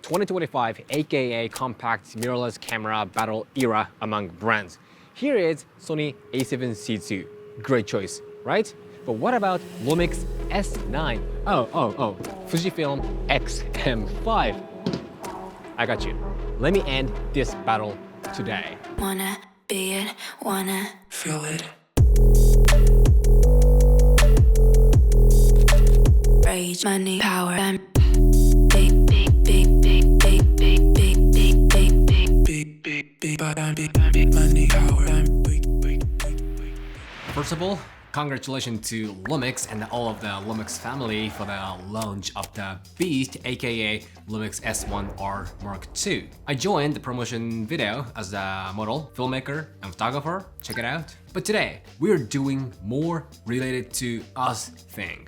2025 aka compact mirrorless camera battle era among brands. Here is Sony A7CII. Great choice, right? But what about Lumix S9? Oh, Fujifilm X-M5. I got you. Let me end this battle today. Wanna be it, wanna feel it. Rage, money, power, and big, big, big, big, big, big, big, big, big, big, big, big, money, power, and big. First of all, congratulations to Lumix and all of the Lumix family for the launch of the Beast aka Lumix S1R Mark II. I joined the promotion video as a model, filmmaker, and photographer. Check it out. But today, we're doing more related to us thing.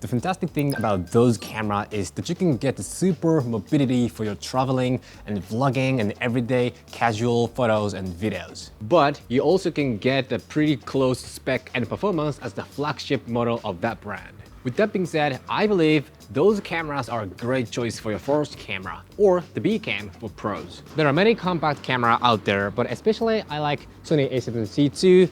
The fantastic thing about those cameras is that you can get the super mobility for your traveling and vlogging and everyday casual photos and videos. But you also can get a pretty close spec and performance as the flagship model of that brand. With that being said, I believe those cameras are a great choice for your first camera, or the B cam for pros. There are many compact cameras out there, but especially I like Sony A7CII,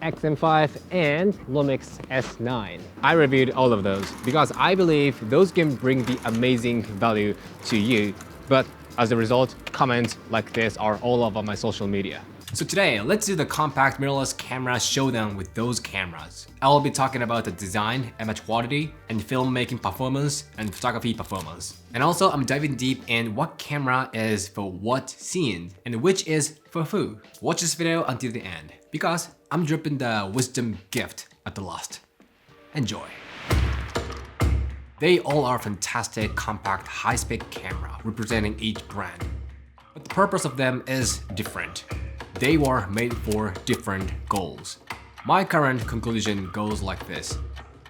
X-M5 and Lumix S9. I reviewed all of those because I believe those can bring the amazing value to you, but as a result, comments like this are all over my social media. So today, let's do the compact mirrorless camera showdown with those cameras. I'll be talking about the design, image quality, and filmmaking performance and photography performance. And also, I'm diving deep in what camera is for what scene and which is for who. Watch this video until the end because I'm dropping the wisdom gift at the last. Enjoy. They all are fantastic, compact, high-spec camera representing each brand. But the purpose of them is different. They were made for different goals. My current conclusion goes like this.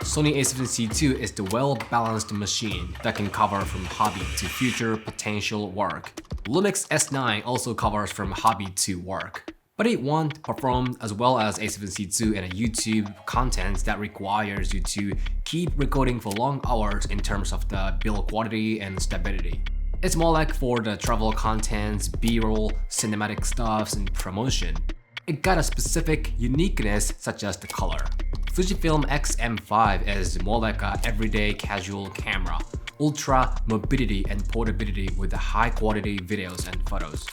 Sony A7CII is the well-balanced machine that can cover from hobby to future potential work. Lumix S9 also covers from hobby to work. But it won't perform as well as A7CII and a YouTube content that requires you to keep recording for long hours in terms of the build quality and stability. It's more like for the travel contents, B-roll, cinematic stuffs, and promotion. It got a specific uniqueness such as the color. Fujifilm X-M5 is more like an everyday casual camera, ultra mobility and portability with the high quality videos and photos.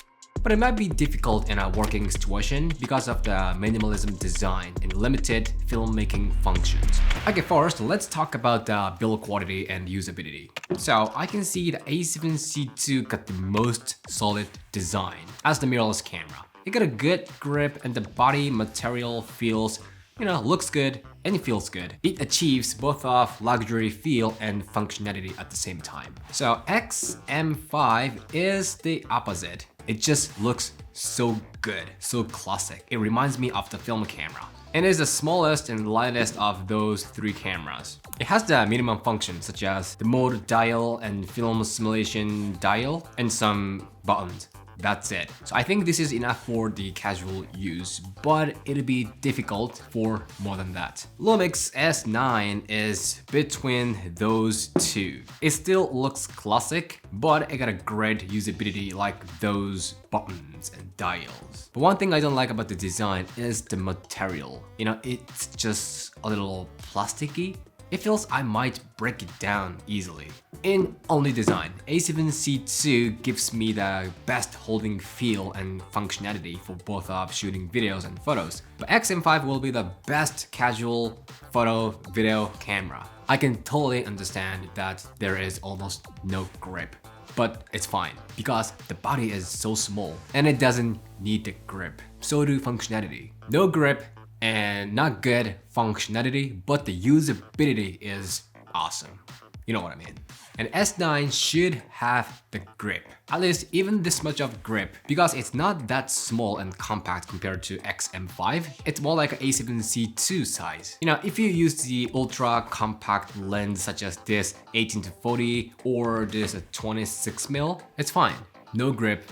But it might be difficult in a working situation because of the minimalism design and limited filmmaking functions. Okay, first, let's talk about the build quality and usability. So I can see the A7CII got the most solid design as the mirrorless camera. It got a good grip and the body material feels, looks good and it feels good. It achieves both of luxury feel and functionality at the same time. So X-M5 is the opposite. It just looks so good, so classic. It reminds me of the film camera. And is the smallest and lightest of those three cameras. It has the minimum functions such as the mode dial and film simulation dial and some buttons. That's it. So I think this is enough for the casual use, but it'll be difficult for more than that. Lumix S9 is between those two. It still looks classic, but it got a great usability like those buttons and dials. But one thing I don't like about the design is the material. It's just a little plasticky. It feels I might break it down easily. In only design, A7CII gives me the best holding feel and functionality for both of shooting videos and photos. But X-M5 will be the best casual photo video camera. I can totally understand that there is almost no grip, but it's fine because the body is so small and it doesn't need the grip. So do functionality. No grip and not good functionality, but the usability is awesome. You know what I mean. And S9 should have the grip, at least even this much of grip, because it's not that small and compact compared to X-M5. It's more like an A7CII size. If you use the ultra compact lens such as this 18-40 or this 26mm, it's fine. No grip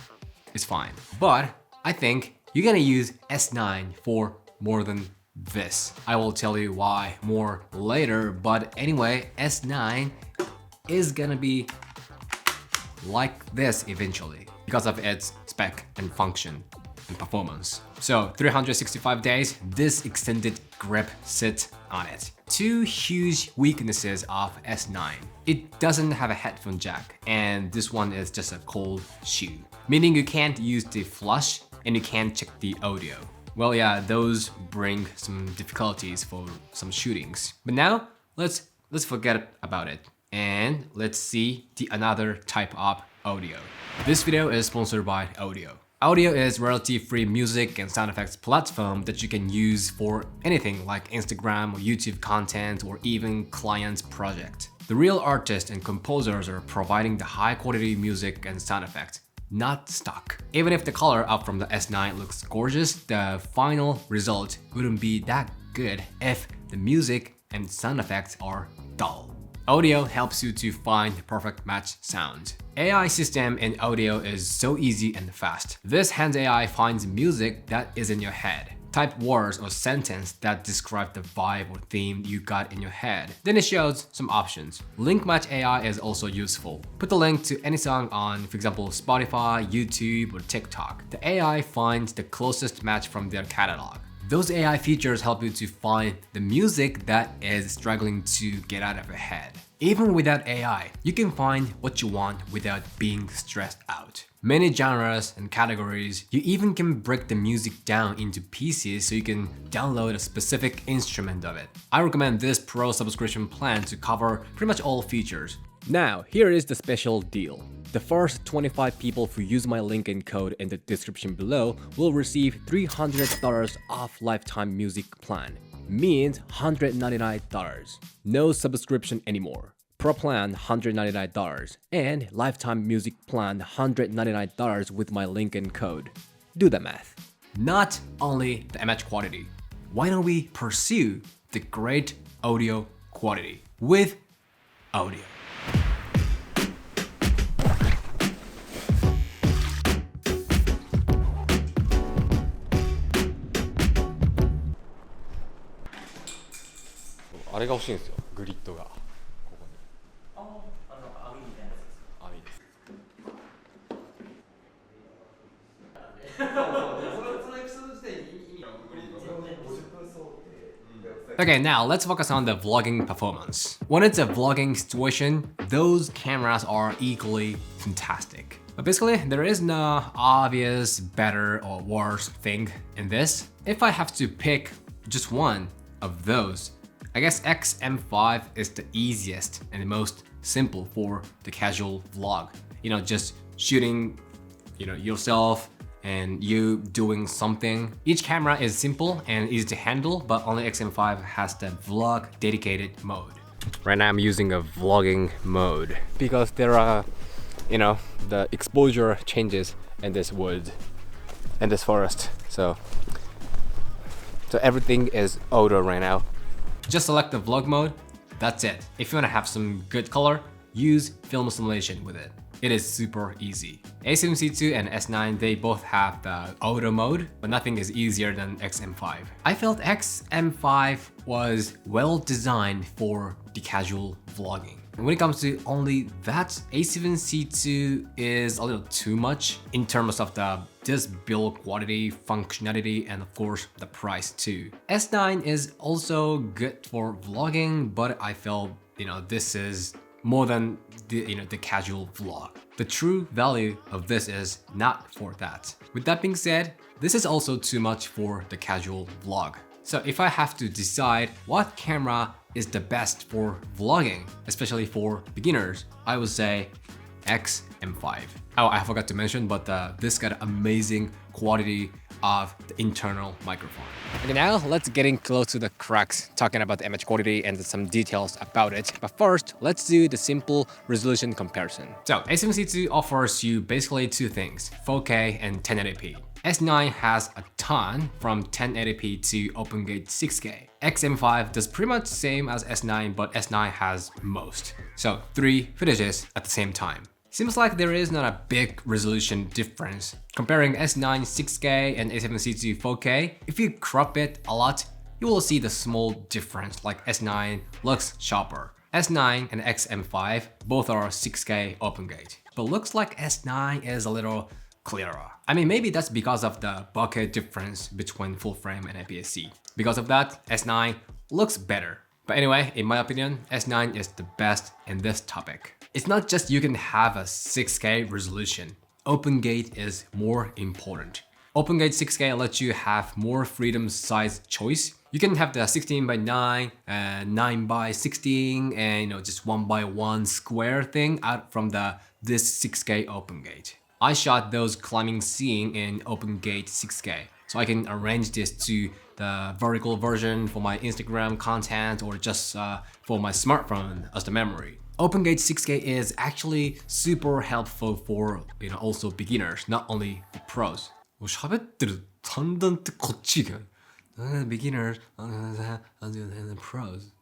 is fine. But I think you're gonna use S9 for more than this. I will tell you why more later, but anyway, S9 is gonna be like this eventually because of its spec and function and performance. So 365 days, this extended grip sits on it. Two huge weaknesses of S9. It doesn't have a headphone jack, and this one is just a cold shoe, meaning you can't use the flush and you can't check the audio. Well, yeah, those bring some difficulties for some shootings. But now let's forget about it and let's see the another type of audio. This video is sponsored by Audio. Audio is royalty-free music and sound effects platform that you can use for anything like Instagram or YouTube content or even client project. The real artists and composers are providing the high-quality music and sound effects, not stock. Even if the color up from the S9 looks gorgeous, the final result wouldn't be that good if the music and sound effects are dull. Audio helps you to find the perfect match sound. AI system in audio is so easy and fast. This Hands AI finds music that is in your head. Type words or sentence that describe the vibe or theme you got in your head. Then it shows some options. Link Match AI is also useful. Put the link to any song on, for example, Spotify, YouTube, or TikTok. The AI finds the closest match from their catalog. Those AI features help you to find the music that is struggling to get out of your head. Even without AI, you can find what you want without being stressed out. Many genres and categories, you even can break the music down into pieces so you can download a specific instrument of it. I recommend this Pro subscription plan to cover pretty much all features. Now, here is the special deal. The first 25 people who use my link and code in the description below will receive $300 off lifetime music plan. Means $199. No subscription anymore. Pro plan $199 and lifetime music plan $199 with my link and code. Do the math. Not only the image quality. Why don't we pursue the great audio quality with Audio? Okay, now let's focus on the vlogging performance. When it's a vlogging situation, those cameras are equally fantastic. But basically, there is no obvious better or worse thing in this. If I have to pick just one of those, I guess X-M5 is the easiest and the most simple for the casual vlog. You know, just shooting, yourself and you doing something. Each camera is simple and easy to handle, but only X-M5 has the vlog dedicated mode. Right now I'm using a vlogging mode because there are, the exposure changes in this wood and this forest. So everything is auto right now. Just select the vlog mode, that's it. If you want to have some good color, use film simulation with it. It is super easy. A7CII and S9, they both have the auto mode, but nothing is easier than X-M5. I felt X-M5 was well designed for the casual vlogging. And when it comes to only that, A7CII is a little too much in terms of this build quality, functionality, and of course the price too. S9 is also good for vlogging, but I felt, this is more than the casual vlog. The true value of this is not for that. With that being said, this is also too much for the casual vlog. So if I have to decide what camera is the best for vlogging, especially for beginners, I would say X-M5. Oh, I forgot to mention, but this got amazing quality of the internal microphone. Okay, now let's get in close to the crux, talking about the image quality and some details about it. But first, let's do the simple resolution comparison. So A7CII offers you basically two things, 4K and 1080p. S9 has a ton from 1080p to OpenGate 6K. X-M5 does pretty much the same as S9, but S9 has most. So 3 footages at the same time. Seems like there is not a big resolution difference. Comparing S9 6K and A7CII 4K, if you crop it a lot, you will see the small difference, like S9 looks sharper. S9 and X-M5 both are 6K OpenGate. but looks like S9 is a little clearer. I mean, maybe that's because of the bokeh difference between full frame and APS-C. Because of that, S9 looks better. But anyway, in my opinion, S9 is the best in this topic. It's not just you can have a 6K resolution. Open gate is more important. Open gate 6K lets you have more freedom size choice. You can have the 16:9, 9:16, and just 1:1 square thing out from this 6K open gate. I shot those climbing scene in open gate 6K, so I can arrange this to the vertical version for my Instagram content or just for my smartphone as the memory. OpenGate 6K is actually super helpful for also beginners, not only the pros. 喋ってるだんだんってこっちが beginners and pros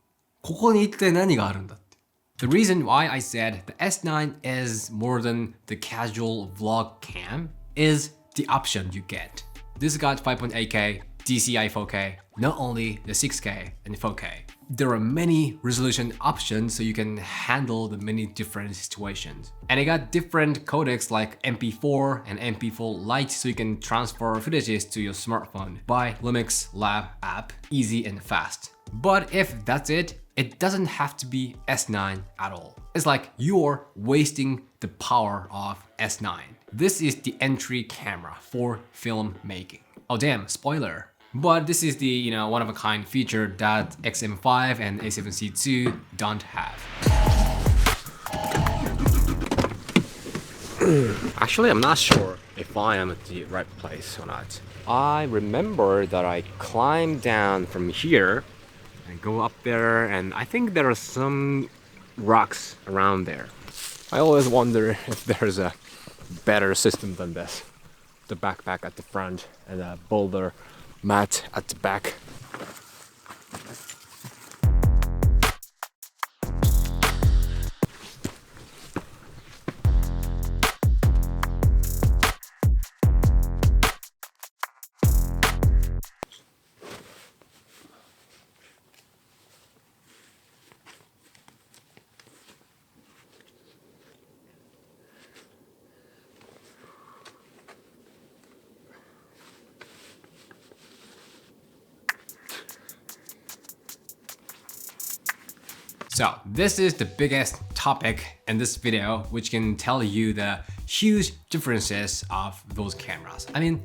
ここに一体何があるんだって The reason why I said the S9 is more than the casual vlog cam is the option you get. This got 5.8K, DCI 4K, not only the 6K and 4K. There are many resolution options so you can handle the many different situations. And it got different codecs like MP4 and MP4 Lite so you can transfer footages to your smartphone by Lumix Lab app, easy and fast. But if that's it, it doesn't have to be S9 at all. It's like you're wasting the power of S9. This is the entry camera for filmmaking. Oh damn, spoiler. But this is the one-of-a-kind feature that X-M5 and A7CII don't have. Actually, I'm not sure if I am at the right place or not. I remember that I climbed down from here and go up there, and I think there are some rocks around there. I always wonder if there's a better system than this. The backpack at the front and a boulder mat at the back. So this is the biggest topic in this video, which can tell you the huge differences of those cameras. I mean,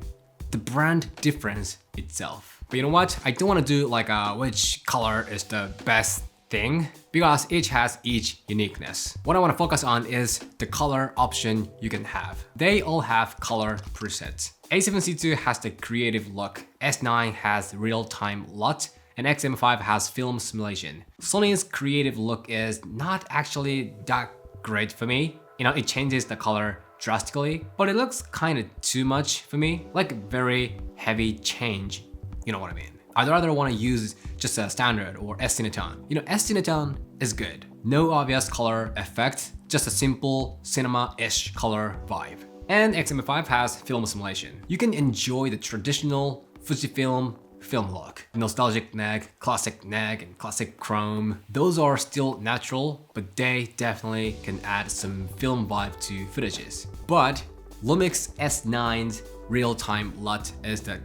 the brand difference itself. But you know what? I don't want to do like which color is the best thing because each has each uniqueness. What I want to focus on is the color option you can have. They all have color presets. A7CII has the creative look, S9 has real-time LUT, and X-M5 has film simulation. Sony's creative look is not actually that great for me. It changes the color drastically, but it looks kind of too much for me, like very heavy change. You know what I mean? I'd rather want to use just a standard or S-Cinetone. S-Cinetone is good. No obvious color effect, just a simple cinema-ish color vibe. And X-M5 has film simulation. You can enjoy the traditional FUJIFILM film look. Nostalgic neg, classic neg, and classic chrome. Those are still natural, but they definitely can add some film vibe to footages. But Lumix S9's real-time LUT is the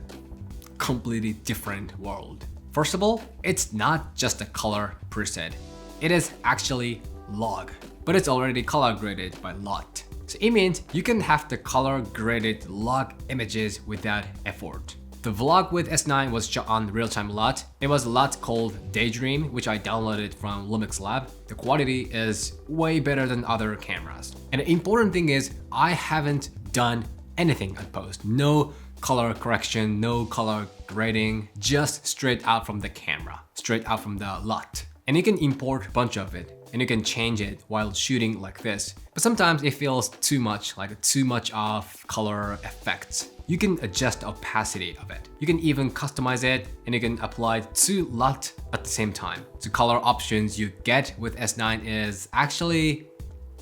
completely different world. First of all, it's not just a color preset. It is actually log, but it's already color graded by LUT. So it means you can have the color graded log images without effort. The vlog with S9 was shot on real-time LUT. It was a LUT called Daydream, which I downloaded from Lumix Lab. The quality is way better than other cameras. And the important thing is I haven't done anything at post. No color correction, no color grading, just straight out from the camera, straight out from the LUT. And you can import a bunch of it and you can change it while shooting like this. But sometimes it feels too much, like too much of color effects. You can adjust the opacity of it. You can even customize it and you can apply to LUT at the same time. So color options you get with S9 is actually,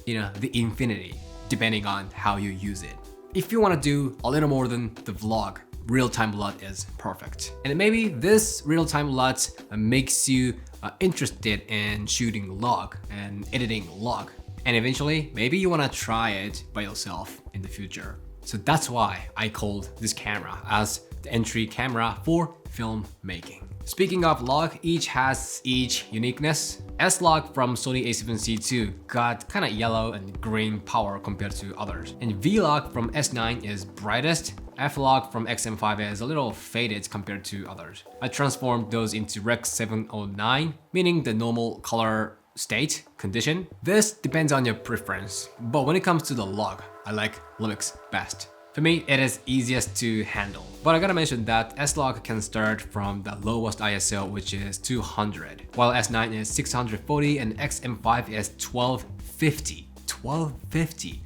the infinity, depending on how you use it. If you want to do a little more than the vlog, real-time LUT is perfect. And maybe this real-time LUT makes you interested in shooting log and editing log. And eventually, maybe you want to try it by yourself in the future. So that's why I called this camera as the entry camera for filmmaking. Speaking of log, each has each uniqueness. S-Log from Sony A7CII got kinda yellow and green power compared to others. And V-Log from S9 is brightest. F-Log from X-M5 is a little faded compared to others. I transformed those into Rec 709, meaning the normal color state condition. This depends on your preference, but when it comes to the log, I like Lumix best. For me, it is easiest to handle. But I gotta mention that S-Log can start from the lowest ISO, which is 200, while S9 is 640 and X-M5 is 1250. 1250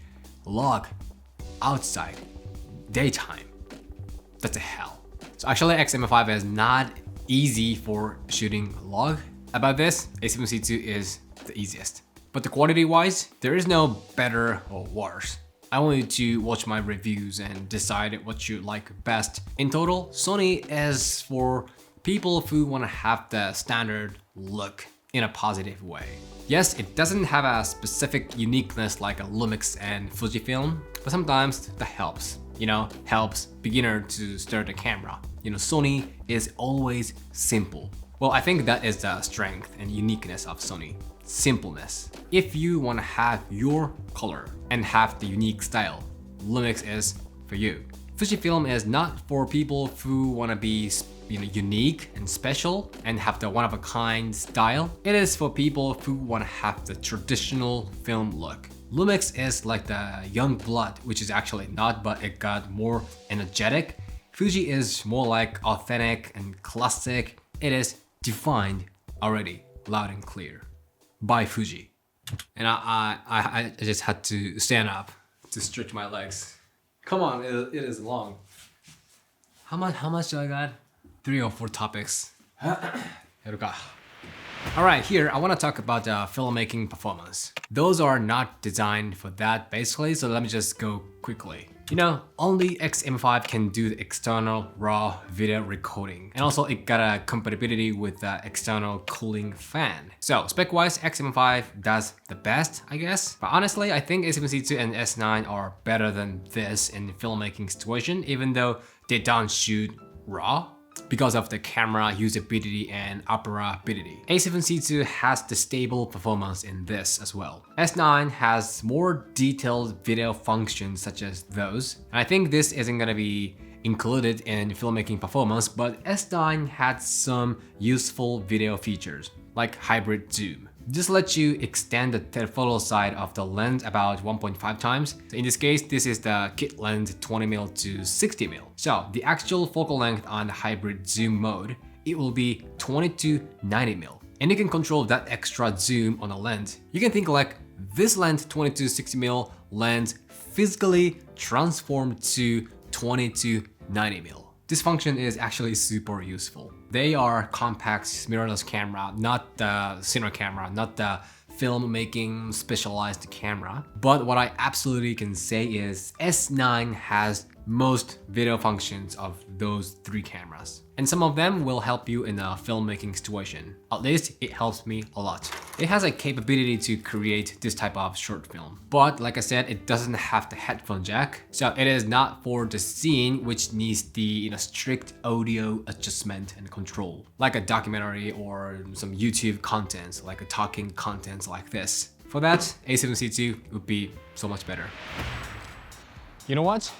log outside, daytime. That's a hell. So actually X-M5 is not easy for shooting log. About this, A7CII is the easiest. But the quality wise, there is no better or worse. I want you to watch my reviews and decide what you like best. In total, Sony is for people who want to have the standard look in a positive way. Yes, it doesn't have a specific uniqueness like a Lumix and Fujifilm, but sometimes that helps. Helps beginner to start a camera. Sony is always simple. Well, I think that is the strength and uniqueness of Sony. Simpleness. If you want to have your color and have the unique style, Lumix is for you. Fujifilm is not for people who want to be unique and special and have the one-of-a-kind style. It is for people who want to have the traditional film look. Lumix is like the young blood, which is actually not, but it got more energetic. Fuji is more like authentic and classic. It is defined already, loud and clear. By Fuji. And I just had to stand up to stretch my legs. Come on, it is long. How much do I got? 3 or 4 topics. Here we go. Alright, here I want to talk about filmmaking performance. Those are not designed for that basically, so let me just go quickly. Only X-M5 can do the external raw video recording. And also it got a compatibility with the external cooling fan. So spec-wise, X-M5 does the best, I guess. But honestly, I think A7CII and S9 are better than this in filmmaking situation, even though they don't shoot raw, because of the camera usability and operability. A7CII has the stable performance in this as well. S9 has more detailed video functions such as those. And I think this isn't gonna be included in filmmaking performance, but S9 had some useful video features like hybrid zoom. This lets you extend the telephoto side of the lens about 1.5 times. So in this case, this is the kit lens 20mm to 60mm. So the actual focal length on the hybrid zoom mode, it will be 20 to 90mm. And you can control that extra zoom on the lens. You can think like this lens 20 to 60mm lens physically transformed to 20 to 90mm. This function is actually super useful. They are compact mirrorless camera, not the cinema camera, not the filmmaking specialized camera. But what I absolutely can say is S9 has most video functions of those 3 cameras. And some of them will help you in a filmmaking situation. At least it helps me a lot. It has a capability to create this type of short film. But like I said, it doesn't have the headphone jack. So it is not for the scene which needs the strict audio adjustment and control. Like a documentary or some YouTube content, like a talking content like this. For that, A7CII would be so much better. You know what?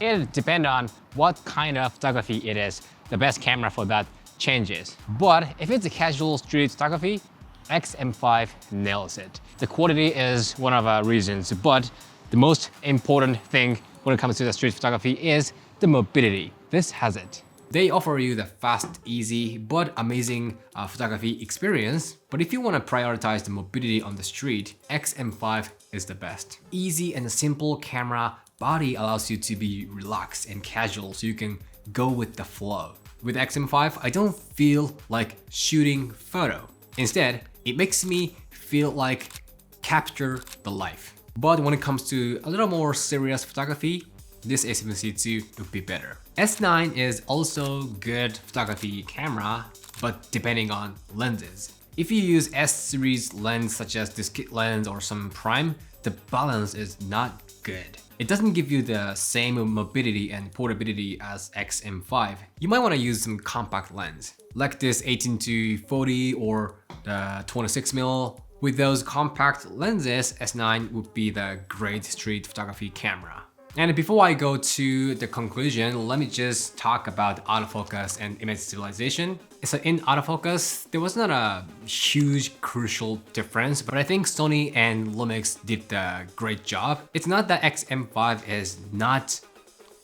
It depends on what kind of photography it is. The best camera for that changes. But if it's a casual street photography, X-M5 nails it. The quality is one of our reasons, but the most important thing when it comes to the street photography is the mobility. This has it. They offer you the fast, easy, but amazing photography experience. But if you want to prioritize the mobility on the street, X-M5 is the best. Easy and simple camera body allows you to be relaxed and casual, so you can go with the flow. With X-M5, I don't feel like shooting photo. Instead, it makes me feel like capture the life. But when it comes to a little more serious photography, this A7CII would be better. S9 is also good photography camera, but depending on lenses. If you use S-series lens such as this kit lens or some prime, the balance is not good. It doesn't give you the same mobility and portability as X-M5. You might want to use some compact lens, like this 18-40 or the 26mm. With those compact lenses, S9 would be the great street photography camera. And before I go to the conclusion, let me just talk about autofocus and image stabilization. So in autofocus, there was not a huge crucial difference, but I think Sony and Lumix did a great job. It's not that X-M5 is not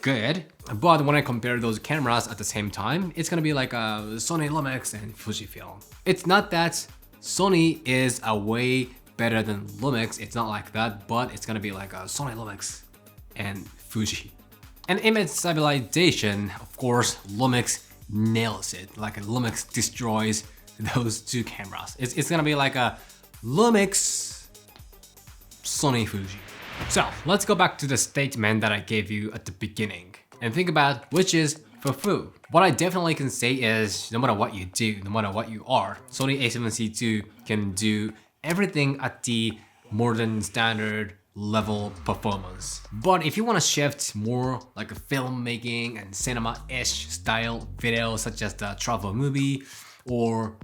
good, but when I compare those cameras at the same time, it's gonna be like a Sony, Lumix, and Fujifilm. It's not that Sony is a way better than Lumix, it's not like that, but it's gonna be like a Sony, Lumix, and Fuji. And image stabilization, of course, Lumix nails it. Like a Lumix destroys those two cameras. It's gonna be like a Lumix, Sony, Fuji. So let's go back to the statement that I gave you at the beginning and think about which is fufu. What I definitely can say is no matter what you do, no matter what you are, Sony A7CII can do everything at the modern standard level performance. But if you want to shift more like a filmmaking and cinema-ish style video such as the travel movie or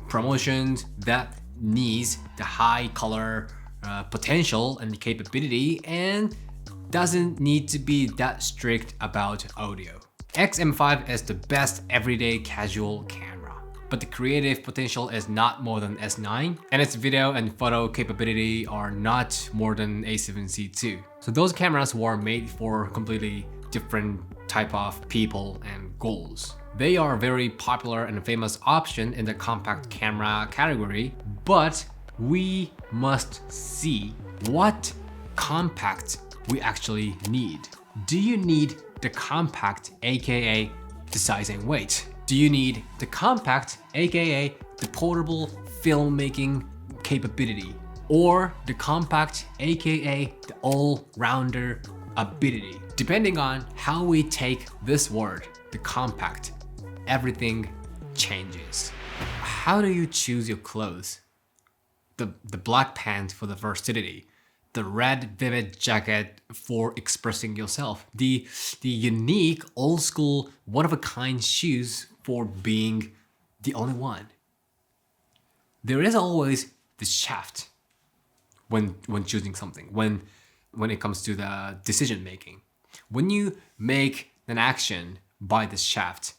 promotions that needs the high color potential and capability and doesn't need to be that strict about audio, X-M5 is the best everyday casual camera. But the creative potential is not more than S9, and its video and photo capability are not more than A7CII. So those cameras were made for completely different type of people and goals. They are a very popular and famous option in the compact camera category, but we must see what compact we actually need. Do you need the compact, aka the size and weight? Do you need the compact, aka the portable filmmaking capability? Or the compact, aka the all-rounder ability? Depending on how we take this word, the compact, everything changes. How do you choose your clothes? The black pants for the versatility, the red vivid jacket for expressing yourself, the unique old school one-of-a-kind shoes for being the only one. There is always the shaft when choosing something, when it comes to the decision making. When you make an action by the shaft,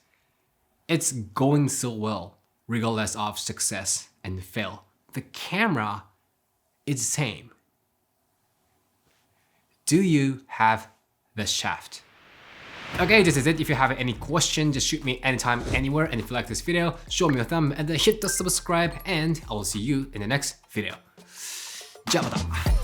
it's going so well regardless of success and fail. The camera is the same. Do you have the shaft? Okay, this is it. If you have any question, just shoot me anytime, anywhere. And if you like this video, show me a thumb and then hit the subscribe, and I will see you in the next video. じゃあまた。